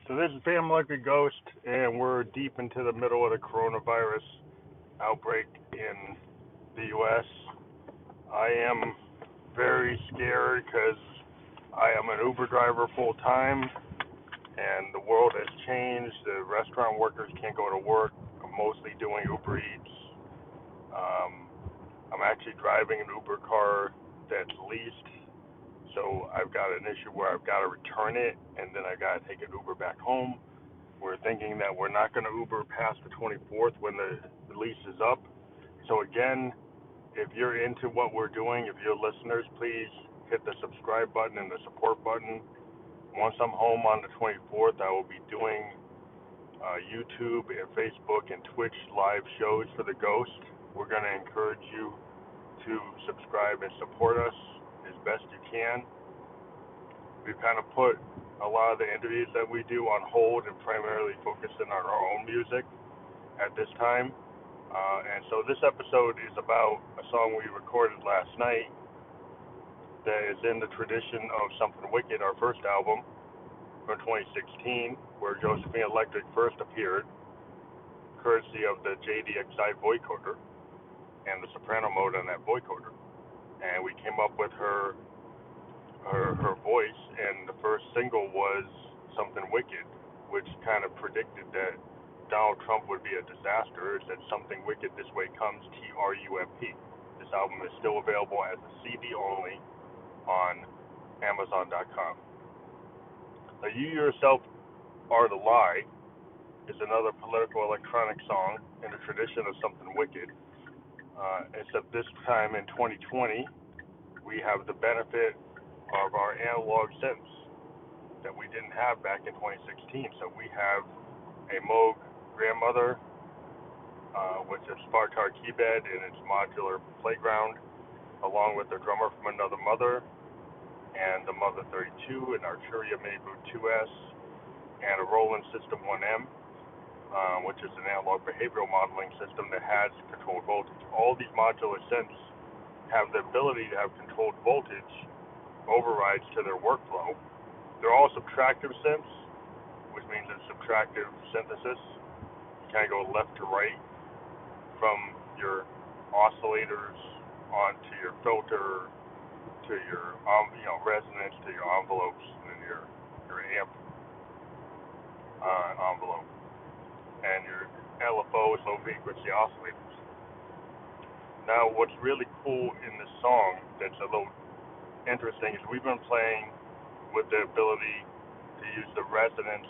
So this is Phantom Electric Ghost, and we're deep into the middle of the coronavirus outbreak in the U.S. I am very scared because I am an Uber driver full time, and the world has changed. The restaurant workers can't go to work. I'm mostly doing Uber Eats. Um, I'm actually driving an Uber car that's leased, so I've got an issue where I've got to return it, and then I got to take an Uber back home. We're thinking that we're not going to Uber past the 24th when the lease is up. So again, if you're into what we're doing, if you're listeners, please hit the subscribe button and the support button. Once I'm home on the 24th, I will be doing YouTube and Facebook and Twitch live shows for the Ghost. We're going to encourage you to subscribe and support us as best you can. We've kind of put a lot of the interviews that we do on hold and primarily focusing on our own music at this time. And so this episode is about a song we recorded last night that is in the tradition of Something Wicked, our first album from 2016, where Josephine Electric first appeared, courtesy of the JDXI vocoder and the soprano mode on that vocoder. And we came up with her voice, and the first single was Something Wicked, which kind of predicted that Donald Trump would be a disaster. It said Something Wicked This Way Comes, TRUMP. This album is still available as a CD only on Amazon.com. Now, You Yourself Are the Lie is another political electronic song in the tradition of Something Wicked, except this time in 2020, we have the benefit of our analog synths that we didn't have back in 2016. So we have a Moog grandmother with a Spartar keybed in its modular playground, along with the drummer from Another Mother, and the Mother 32, an Arturia Mayboot 2S, and a Roland System 1M, which is an analog behavioral modeling system that has controlled voltage. All these modular synths have the ability to have controlled voltage overrides to their workflow. They're all subtractive synths, which means it's subtractive synthesis. You kind of go left to right from your oscillators onto your filter to your resonance to your envelopes and your amp envelope and your LFO, low frequency oscillators. Now, what's really cool in this song that's a little interesting is we've been playing with the ability to use the resonance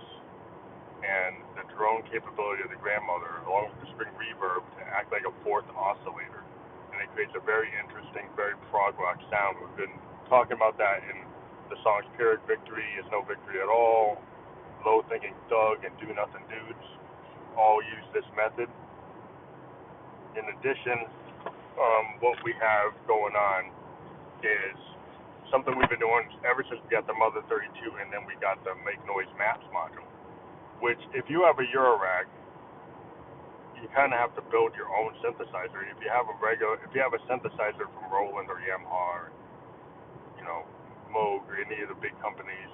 and the drone capability of the grandmother along with the string reverb to act like a fourth oscillator, and it creates a very interesting, very prog rock sound. We've been talking about that in the songs Pyrrhic Victory Is No Victory at All, Low Thinking Thug, and Do Nothing Dudes all use this method. In addition, what we have going on is something we've been doing ever since we got the Mother 32, and then we got the Make Noise Maps module, which if you have a Eurorack, you kind of have to build your own synthesizer. If you have a synthesizer from Roland or Yamaha or, Moog or any of the big companies,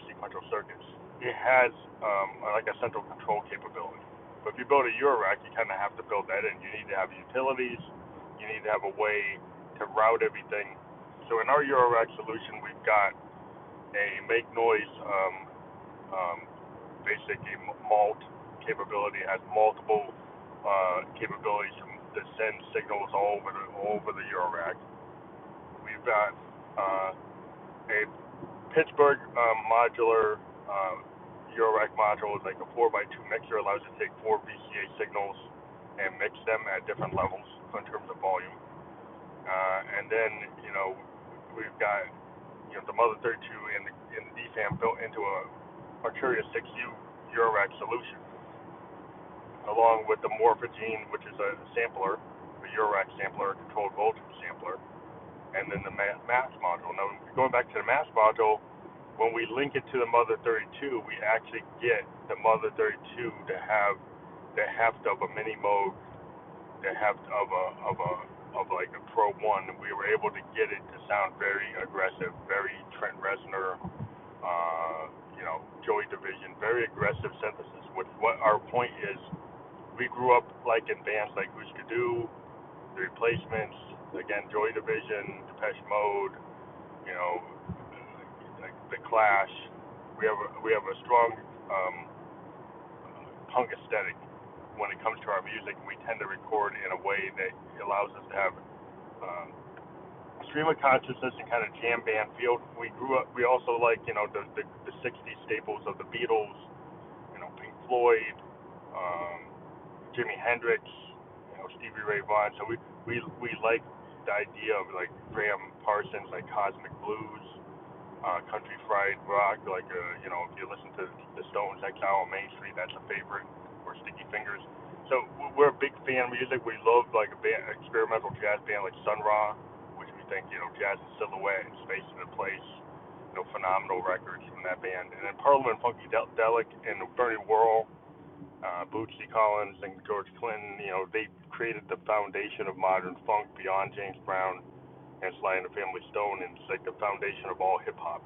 sequential circuits, it has like a central control capability. But if you build a Eurorack, you kind of have to build that in. You need to have utilities. You need to have a way to route everything. So in our Eurorack solution, we've got a make noise basic malt capability. It has multiple capabilities to send signals all over the Eurorack. We've got a Pittsburgh modular Eurorack module is like a 4x2 mixer, allows you to take 4 VCA signals and mix them at different levels in terms of volume. And then, we've got, the Mother 32 and the DFAM built into a Arturia 6U Eurorack solution, along with the Morphogene, which is a sampler, a Eurorack sampler, a controlled voltage sampler, and then the maps module. Now, going back to the maps module, when we link it to the Mother 32, we actually get the Mother 32 to have the heft of a mini Moog, the heft of like a Pro 1. We were able to get it to sound very aggressive, very Trent Reznor, Joy Division, very aggressive synthesis. What our point is, we grew up like in bands like Husker Du, The Replacements, again Joy Division, Depeche Mode, you know, like The Clash. We have a strong punk aesthetic when it comes to our music. We tend to record in a way that allows us to have um, stream of consciousness and kind of jam band feel. We grew up. We also like the '60s staples of the Beatles, Pink Floyd, um, Jimi Hendrix, Stevie Ray Vaughan. So we like the idea of like Graham Parsons, like Cosmic Blues, country fried rock. Like if you listen to the Stones, Exile on Main Street, that's a favorite. Or Sticky Fingers. So we're a big fan of music. We love like a band, experimental jazz band like Sun Ra, which we think Jazz and Silhouette and Space in a Place, phenomenal records from that band. And then Parliament Funkadelic and Bernie Worrell, Bootsy Collins and George Clinton, they created the foundation of modern funk beyond James Brown and Sly and the Family Stone, and it's like the foundation of all hip hop.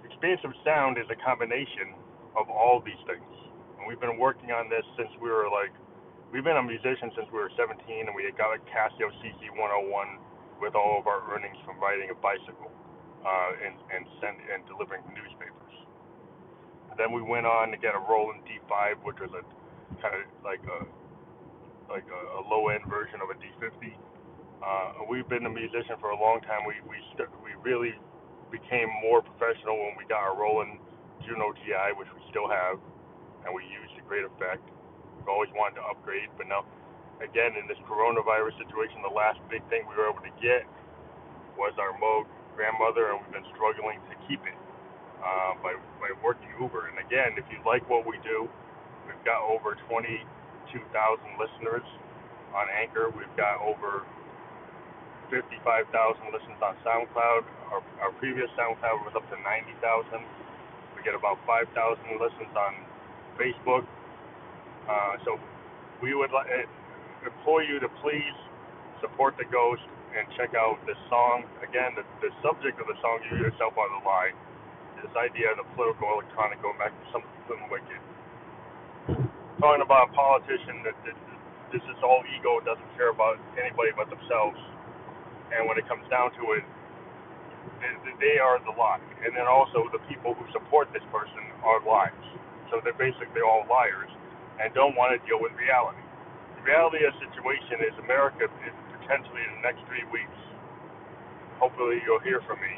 Expansive sound is a combination of all these things. And we've been working on this since we've been a musician since we were 17, and we got a Casio CC101 with all of our earnings from riding a bicycle and delivering newspapers. And then we went on to get a Roland D5, which was a kind of like a low end version of a D50. We've been a musician for a long time. We really became more professional when we got our Roland Juno GI, which we still have, and we use to great effect. We've always wanted to upgrade, but now, again, in this coronavirus situation, the last big thing we were able to get was our Moog grandmother, and we've been struggling to keep it by working Uber. And again, if you like what we do, we've got over 22,000 listeners on Anchor. We've got over 55,000 listens on SoundCloud. Our previous SoundCloud was up to 90,000. We get about 5,000 listens on Facebook. So we would implore you to please support the Ghost and check out this song. Again, the subject of the song, You Yourself Are the Lie, is this idea of the political electronic going back to something wicked. Talking about a politician that this is all ego, doesn't care about anybody but themselves. And when it comes down to it, they are the lie. And then also the people who support this person are liars. So they're basically all liars and don't want to deal with reality. The reality of the situation is America is potentially in the next 3 weeks, hopefully you'll hear from me,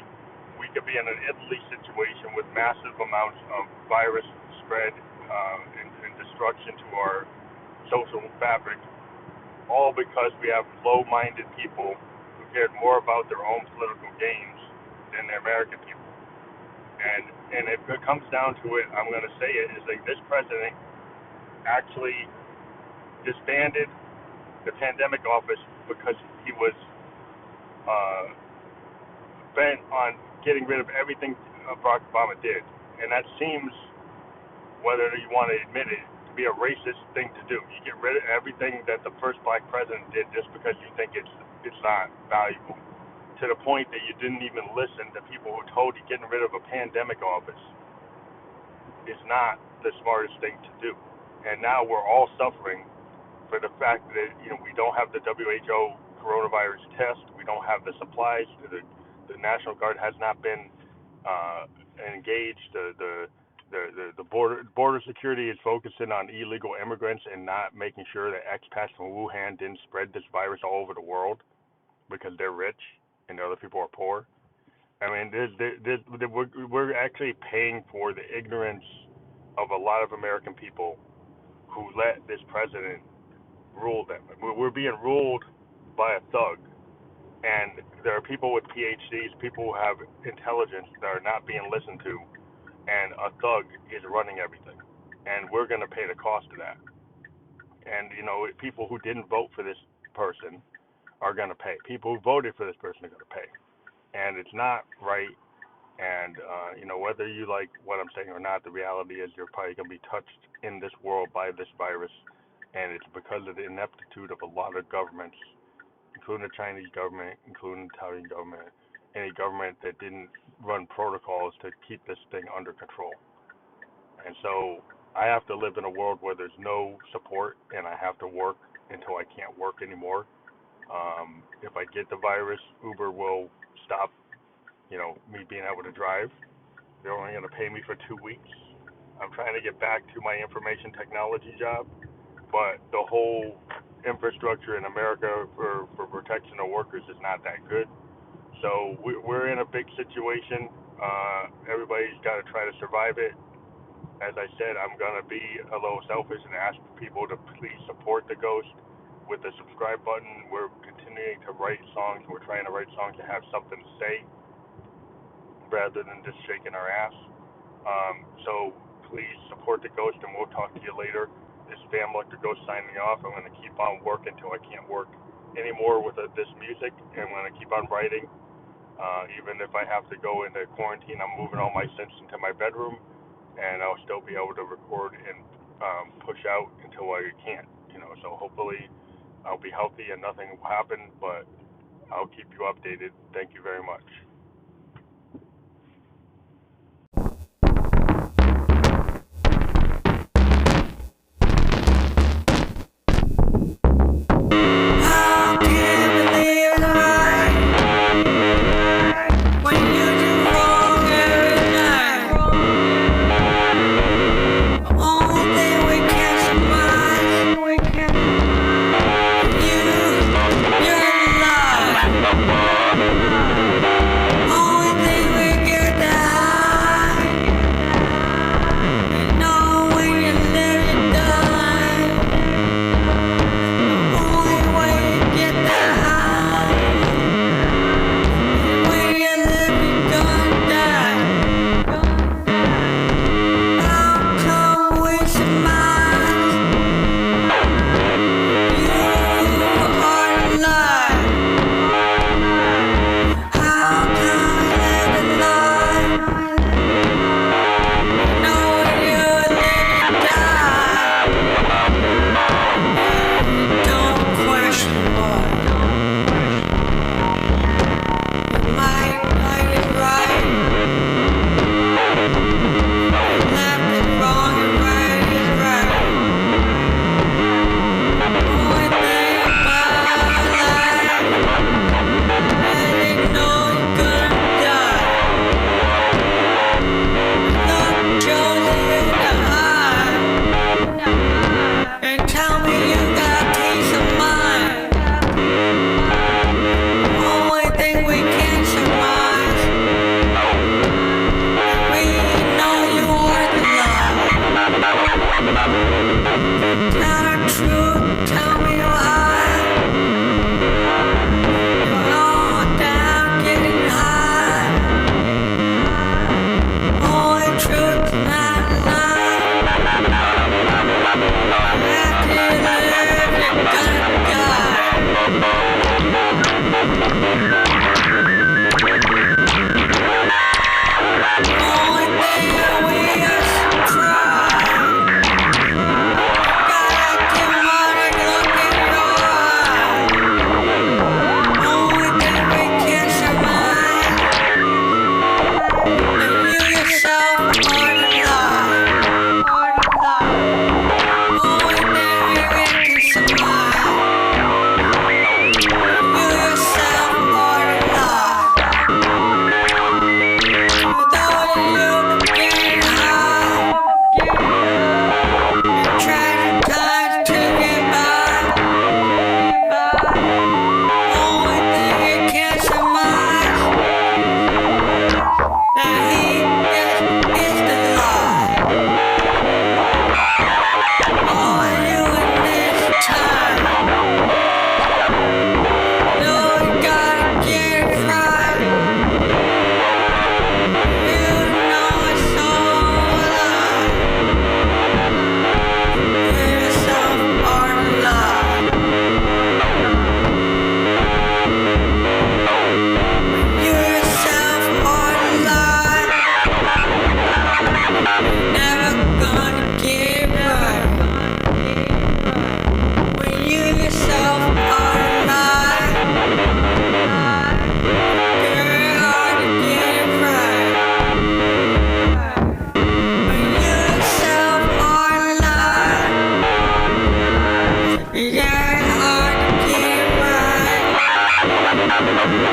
we could be in an Italy situation with massive amounts of virus spread and destruction to our social fabric, all because we have low-minded people who cared more about their own political gains than the American people. And if it comes down to it, I'm going to say it, is like this president actually disbanded the pandemic office because he was bent on getting rid of everything Barack Obama did. And that seems, whether you want to admit it, to be a racist thing to do. You get rid of everything that the first black president did just because you think it's not valuable. To the point that you didn't even listen to people who told you getting rid of a pandemic office is not the smartest thing to do. And now we're all suffering for the fact that we don't have the WHO coronavirus test, we don't have the supplies, the National Guard has not been engaged, the border security is focusing on illegal immigrants and not making sure that expats from Wuhan didn't spread this virus all over the world because they're rich and the other people are poor. I mean, we're actually paying for the ignorance of a lot of American people who let this president rule them. We're being ruled by a thug, and there are people with PhDs, people who have intelligence that are not being listened to, and a thug is running everything, and we're going to pay the cost of that. And people who didn't vote for this person are going to pay. People who voted for this person are going to pay. And it's not right. And, whether you like what I'm saying or not, the reality is you're probably going to be touched in this world by this virus. And it's because of the ineptitude of a lot of governments, including the Chinese government, including the Italian government, any government that didn't run protocols to keep this thing under control. And so I have to live in a world where there's no support and I have to work until I can't work anymore. If I get the virus, Uber will stop, me being able to drive. They're only going to pay me for 2 weeks. I'm trying to get back to my information technology job, but the whole infrastructure in America for protection of workers is not that good. So we're in a big situation. Everybody's got to try to survive it. As I said, I'm going to be a little selfish and ask people to please support the Ghost with the subscribe button. We're continuing to write songs. We're trying to write songs that have something to say rather than just shaking our ass. So please support the Ghost, and we'll talk to you later. This is Van Electric Ghost signing off. I'm going to keep on working until I can't work anymore with this music, and I'm going to keep on writing. Even if I have to go into quarantine, I'm moving all my synths into my bedroom, and I'll still be able to record and push out until I can't. So hopefully I'll be healthy and nothing will happen, but I'll keep you updated. Thank you very much.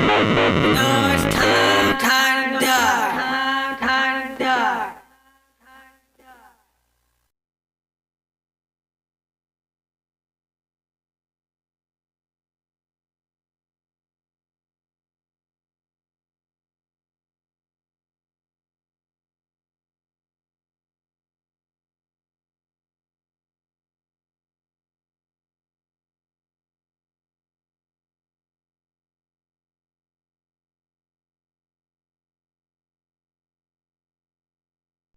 No, it's time.